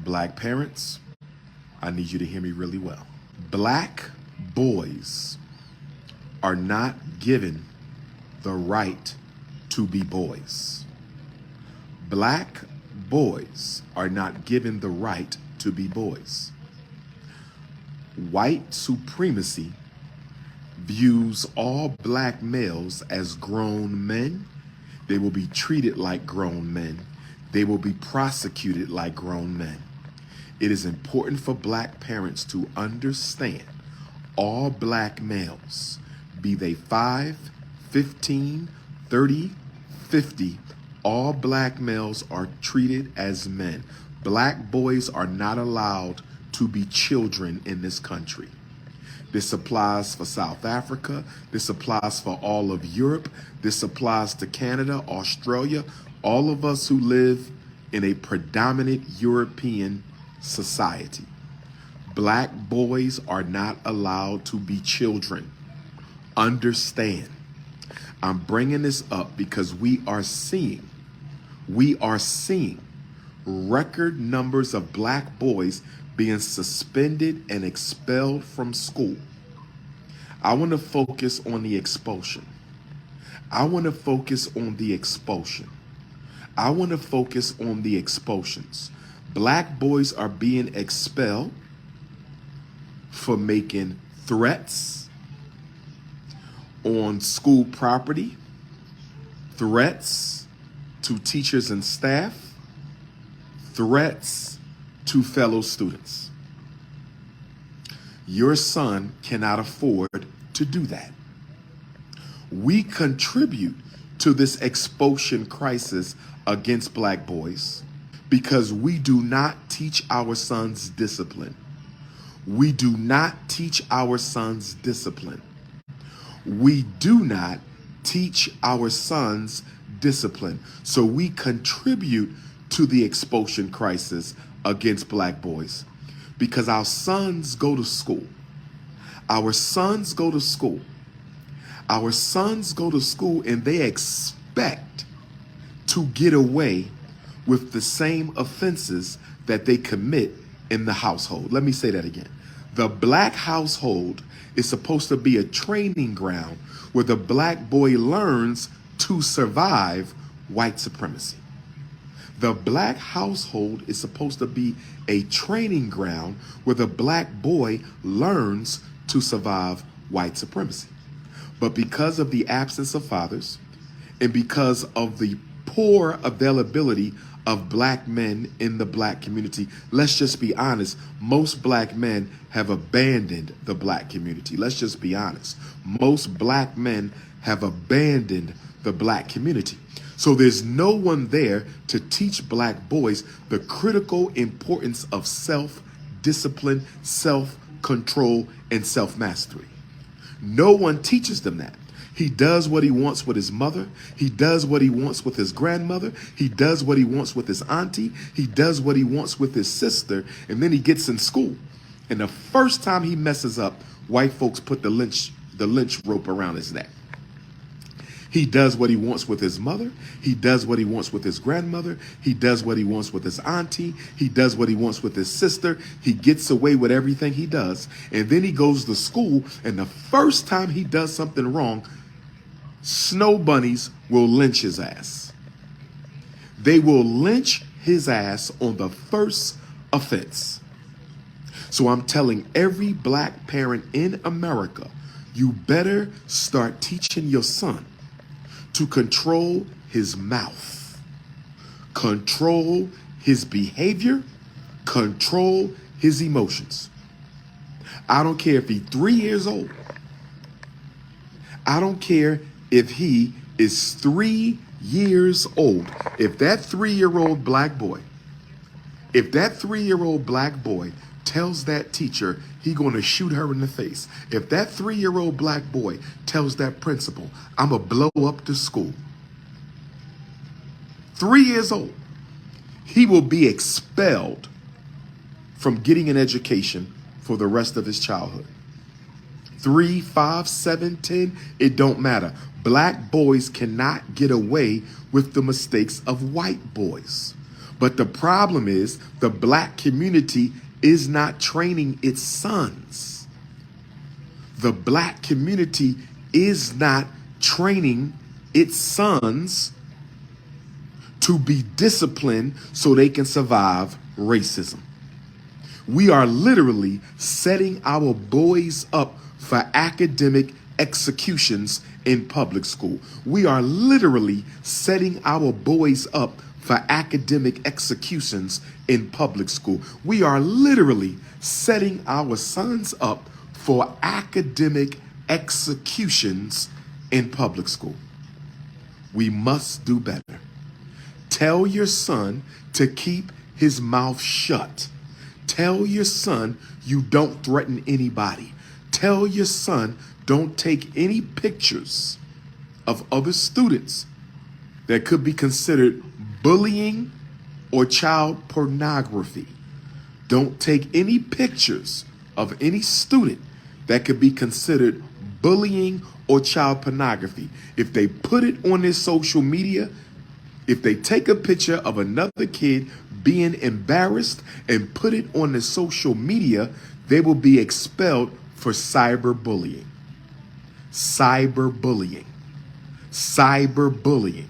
Black parents, I need you to hear me really well. Black boys are not given the right to be boys. Black boys are not given the right to be boys. White supremacy views all black males as grown men. They will be treated like grown men. They will be prosecuted like grown men. It is important for black parents to understand all black males, be they 5, 15, 30, 50, all black males are treated as men. Black boys are not allowed to be children in this country. This applies for South Africa. This applies for all of Europe. This applies to Canada, Australia, all of us who live in a predominant European society. Black boys are not allowed to be children. Understand. I'm bringing this up because we are seeing record numbers of black boys being suspended and expelled from school. I want to focus on the expulsion. I want to focus on the expulsion. I want to focus on the expulsions. Black boys are being expelled for making threats on school property, threats to teachers and staff, threats to fellow students. Your son cannot afford to do that. We contribute to this expulsion crisis against black boys because we do not teach our sons discipline. We do not teach our sons discipline. We do not teach our sons discipline. So we contribute to the expulsion crisis against black boys because our sons go to school. Our sons go to school. Our sons go to school and they expect to get away with the same offenses that they commit in the household. Let me say that again. The black household is supposed to be a training ground where the black boy learns to survive white supremacy. The black household is supposed to be a training ground where the black boy learns to survive white supremacy. But because of the absence of fathers and because of the poor availability of black men in the black community, let's just be honest, most black men have abandoned the black community. Let's just be honest. Most black men have abandoned the black community. So there's no one there to teach black boys the critical importance of self-discipline, self-control, and self-mastery. No one teaches them that. He does what he wants with his mother. He does what he wants with his grandmother. He does what he wants with his auntie. He does what he wants with his sister. And then he gets in school. And the first time he messes up, white folks put the lynch rope around his neck. He does what he wants with his mother. He does what he wants with his grandmother. He does what he wants with his auntie. He does what he wants with his sister. He gets away with everything he does. And then he goes to school, and the first time he does something wrong, snow bunnies will lynch his ass. They will lynch his ass on the first offense. So I'm telling every black parent in America, you better start teaching your son to control his mouth, control his behavior, control his emotions. I don't care if he's 3 years old. I don't care if he is 3 years old. If that 3-year-old black boy, tells that teacher he going to shoot her in the face, if that 3-year-old black boy tells that principal, I'm going to blow up the school, 3 years old, he will be expelled from getting an education for the rest of his childhood. 3, 5, 7, 10, it don't matter. Black boys cannot get away with the mistakes of white boys. But the problem is the black community is not training its sons. The black community is not training its sons to be disciplined so they can survive racism. We are literally setting our boys up for academic executions in public school. We are literally setting our boys up for academic executions in public school. We are literally setting our sons up for academic executions in public school. We must do better. Tell your son to keep his mouth shut. Tell your son you don't threaten anybody. Tell your son don't take any pictures of other students that could be considered bullying or child pornography. Don't take any pictures of any student that could be considered bullying or child pornography. If they put it on their social media, if they take a picture of another kid being embarrassed and put it on the social media, they will be expelled for cyberbullying. Cyberbullying. Cyberbullying.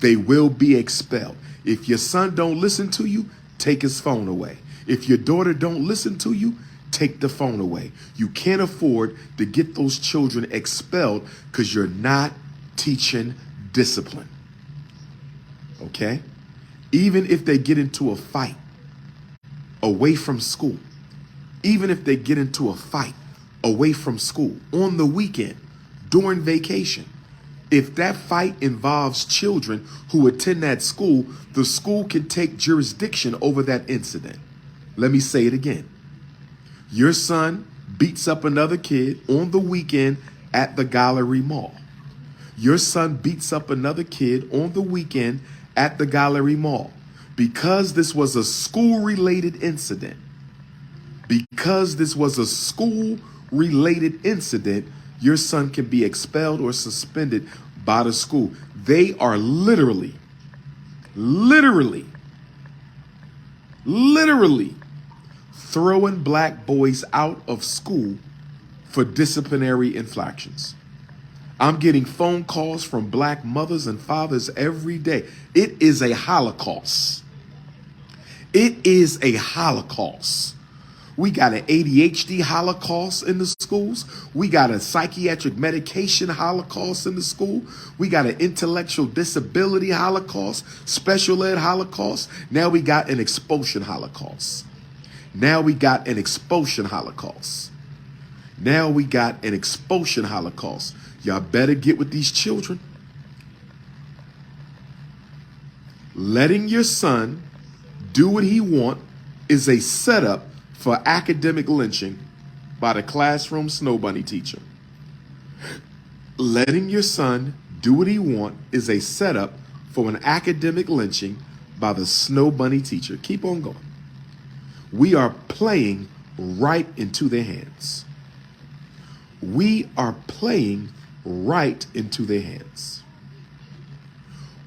They will be expelled. If your son don't listen to you, take his phone away. If your daughter don't listen to you, take the phone away. You can't afford to get those children expelled because you're not teaching discipline. Okay? Even if they get into a fight away from school, even if they get into a fight away from school on the weekend, during vacation, if that fight involves children who attend that school, the school can take jurisdiction over that incident. Let me say it again. Your son beats up another kid on the weekend at the Gallery Mall. Your son beats up another kid on the weekend at the Gallery Mall. Because this was a school-related incident, your son can be expelled or suspended by the school. They are literally throwing black boys out of school for disciplinary infractions. I'm getting phone calls from black mothers and fathers every day. It is a Holocaust. It is a Holocaust. We got an ADHD Holocaust in the schools. We got a psychiatric medication Holocaust in the school. We got an intellectual disability Holocaust, special ed Holocaust. Now we got an expulsion Holocaust. Now we got an expulsion Holocaust. Now we got an expulsion Holocaust. Y'all better get with these children. Letting your son do what he wants is a setup for academic lynching by the classroom snow bunny teacher. Letting your son do what he wants is a setup for an academic lynching by the snow bunny teacher. Keep on going. We are playing right into their hands. We are playing right into their hands.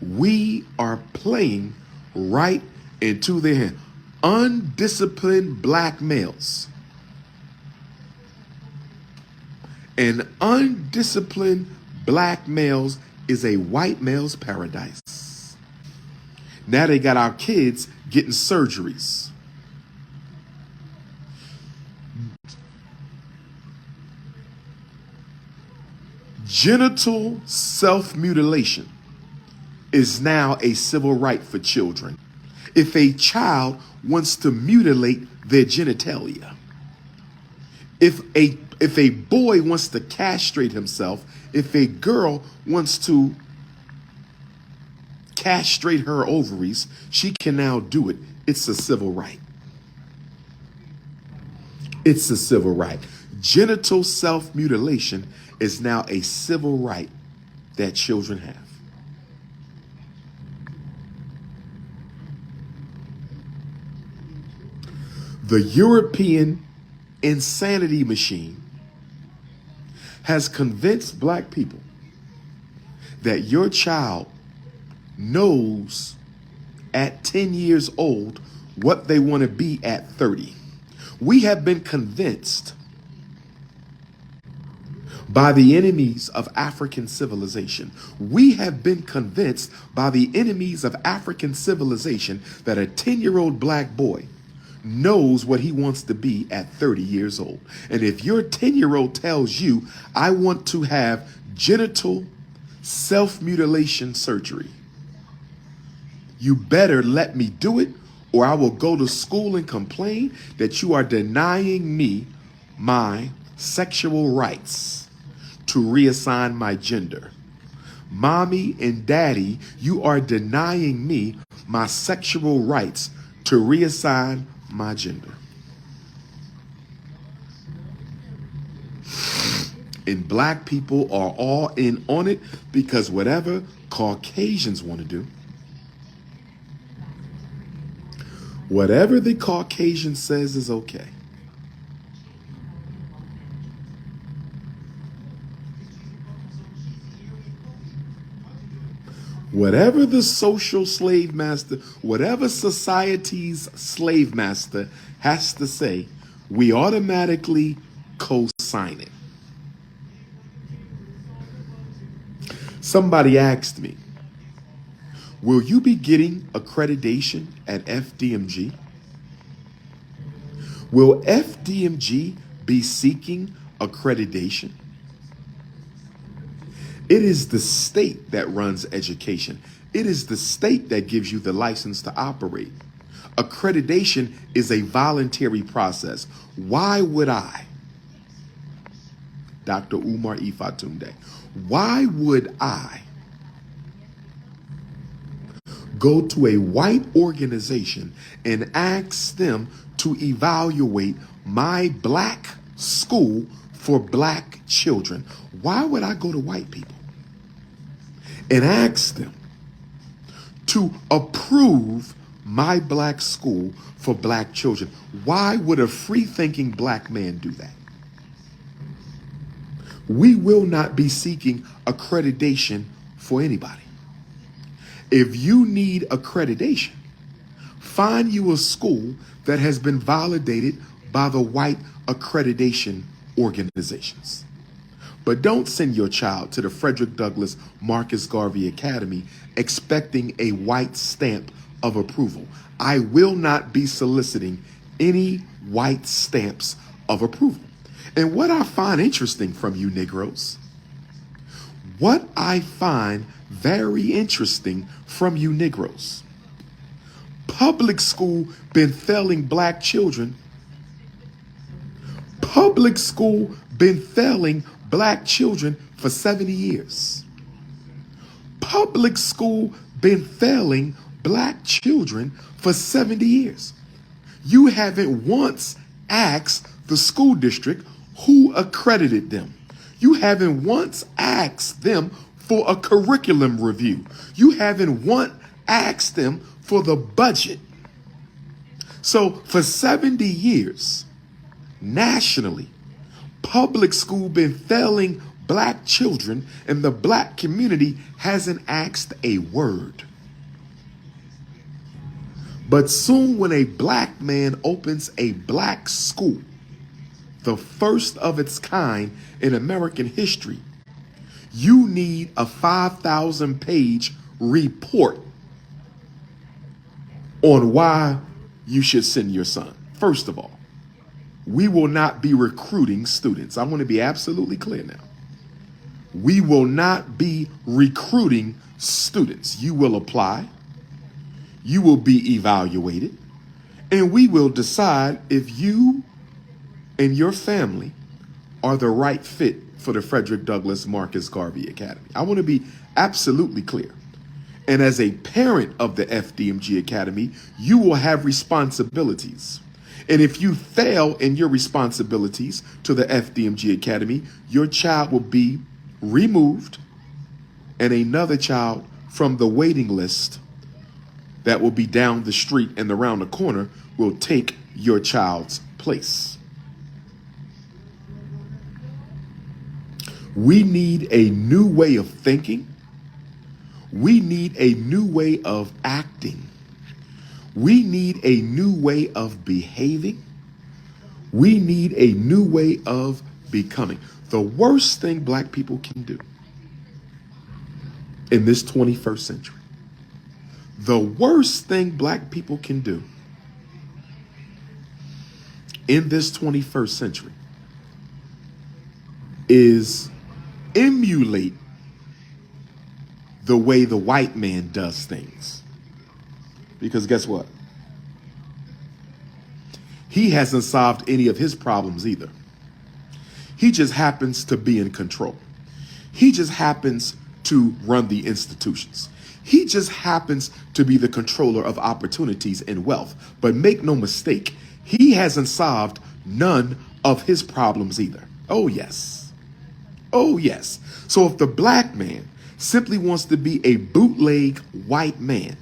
We are playing right into their hands. Undisciplined black males and undisciplined black males is a white male's paradise. Now they got our kids getting surgeries. Genital self-mutilation is now a civil right for children. If a child wants to mutilate their genitalia, if a boy wants to castrate himself, if a girl wants to castrate her ovaries, she can now do it. It's a civil right. It's a civil right. Genital self-mutilation is now a civil right that children have. The European insanity machine has convinced black people that your child knows at 10 years old what they want to be at 30. We have been convinced by the enemies of African civilization. We have been convinced by the enemies of African civilization that a 10-year-old black boy knows what he wants to be at 30 years old. And if your 10-year-old tells you, I want to have genital self-mutilation surgery, you better let me do it, or I will go to school and complain that you are denying me my sexual rights to reassign my gender. Mommy and daddy, you are denying me my sexual rights to reassign my gender. And black people are all in on it because whatever Caucasians want to do, whatever the Caucasian says is okay. Whatever the social slave master, whatever society's slave master has to say, we automatically co-sign it. Somebody asked me, will you be getting accreditation at FDMG? Will FDMG be seeking accreditation? It is the state that runs education. It is the state that gives you the license to operate. Accreditation is a voluntary process. Why would I, Dr.UMAR Ifatunde, why would I go to a white organization and ask them to evaluate my black school for black children? Why would I go to white people and ask them to approve my black school for black children? Why would a free-thinking black man do that? We will not be seeking accreditation for anybody. If you need accreditation, find you a school that has been validated by the white accreditation organizations. But don't send your child to the Frederick Douglass Marcus Garvey Academy expecting a white stamp of approval. I will not be soliciting any white stamps of approval. And what I find interesting from you Negroes, what I find very interesting from you Negroes, public school been failing black children. Public school been failing black children for 70 years. Public school been failing black children for 70 years. You haven't once asked the school district who accredited them. You haven't once asked them for a curriculum review. You haven't once asked them for the budget. So for 70 years, nationally, public school been failing black children and the black community hasn't asked a word. But soon when a black man opens a black school, the first of its kind in American history, you need a 5,000-page report on why you should send your son. First of all, we will not be recruiting students. I want to be absolutely clear now. We will not be recruiting students. You will apply, you will be evaluated, and we will decide if you and your family are the right fit for the Frederick Douglass Marcus Garvey Academy. I want to be absolutely clear. And as a parent of the FDMG Academy, you will have responsibilities. And if you fail in your responsibilities to the FDMG Academy, your child will be removed and another child from the waiting list that will be down the street and around the corner will take your child's place. We need a new way of thinking. We need a new way of acting. We need a new way of behaving. We need a new way of becoming. The worst thing black people can do in this 21st century, the worst thing black people can do in this 21st century is emulate the way the white man does things. Because guess what? He hasn't solved any of his problems either. He just happens to be in control. He just happens to run the institutions. He just happens to be the controller of opportunities and wealth. But make no mistake, he hasn't solved none of his problems either. Oh, yes. Oh, yes. So if the black man simply wants to be a bootleg white man,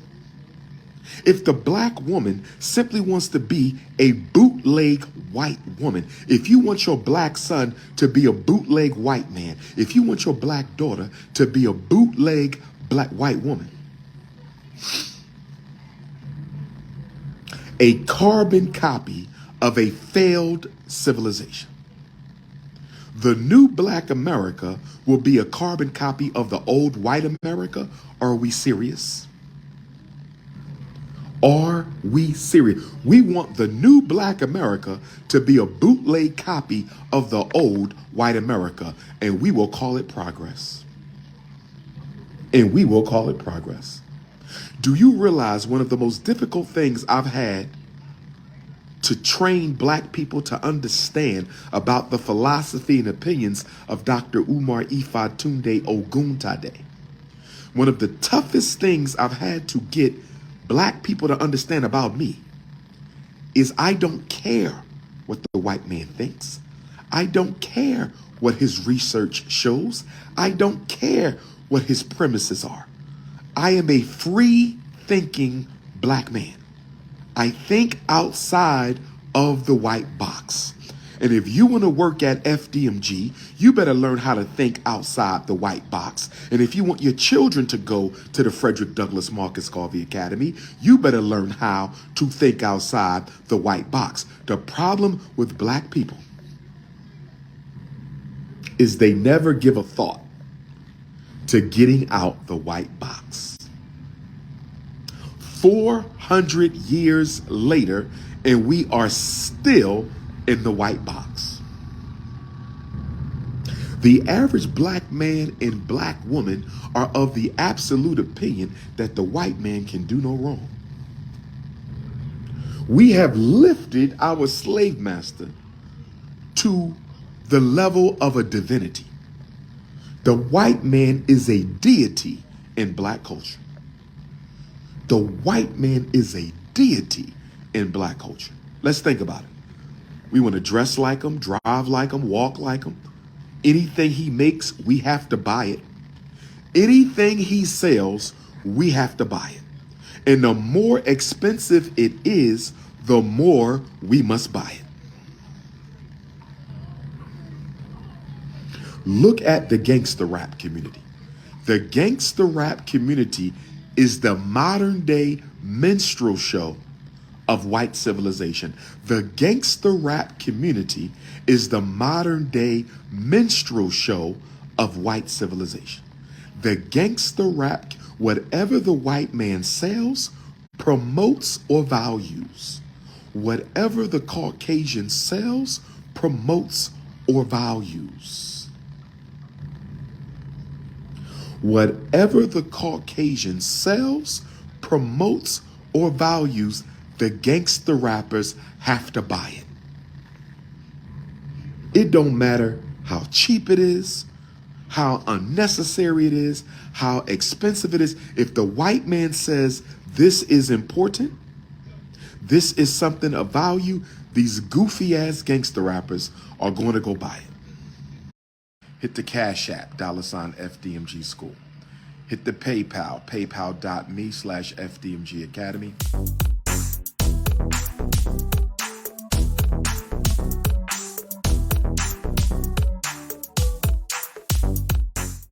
if the black woman simply wants to be a bootleg white woman, if you want your black son to be a bootleg white man, if you want your black daughter to be a bootleg black white woman, a carbon copy of a failed civilization, the new black America will be a carbon copy of the old white America. Are we serious? Are we serious? We want the new black America to be a bootleg copy of the old white America, and we will call it progress. And we will call it progress. Do you realize one of the most difficult things I've had to train black people to understand about the philosophy and opinions of Dr.UMAR Ifatunde Oguntade? One of the toughest things I've had to get black people to understand about me is I don't care what the white man thinks. I don't care what his research shows. I don't care what his premises are. I am a free thinking black man. I think outside of the white box. And if you want to work at FDMG, you better learn how to think outside the white box. And if you want your children to go to the Frederick Douglass Marcus Garvey Academy, you better learn how to think outside the white box. The problem with black people is they never give a thought to getting out the white box. 400 years later, and we are still in the white box. The average black man and black woman are of the absolute opinion that the white man can do no wrong. We have lifted our slave master to the level of a divinity. The white man is a deity in black culture. The white man is a deity in black culture. Let's think about it. We want to dress like him, drive like him, walk like him. Anything he makes, we have to buy it. Anything he sells, we have to buy it. And the more expensive it is, the more we must buy it. Look at the gangster rap community. The gangster rap community is the modern day minstrel show of white civilization. The gangster rap community is the modern day minstrel show of white civilization. The gangster rap, whatever the white man sells, promotes, or values, whatever the Caucasian sells, promotes, or values. Whatever the Caucasian sells, promotes, or values, the gangster rappers have to buy it. It don't matter how cheap it is, how unnecessary it is, how expensive it is. If the white man says this is important, this is something of value, these goofy ass gangster rappers are going to go buy it. Hit the Cash App, $FDMG School. Hit the PayPal, paypal.me/FDMG Academy.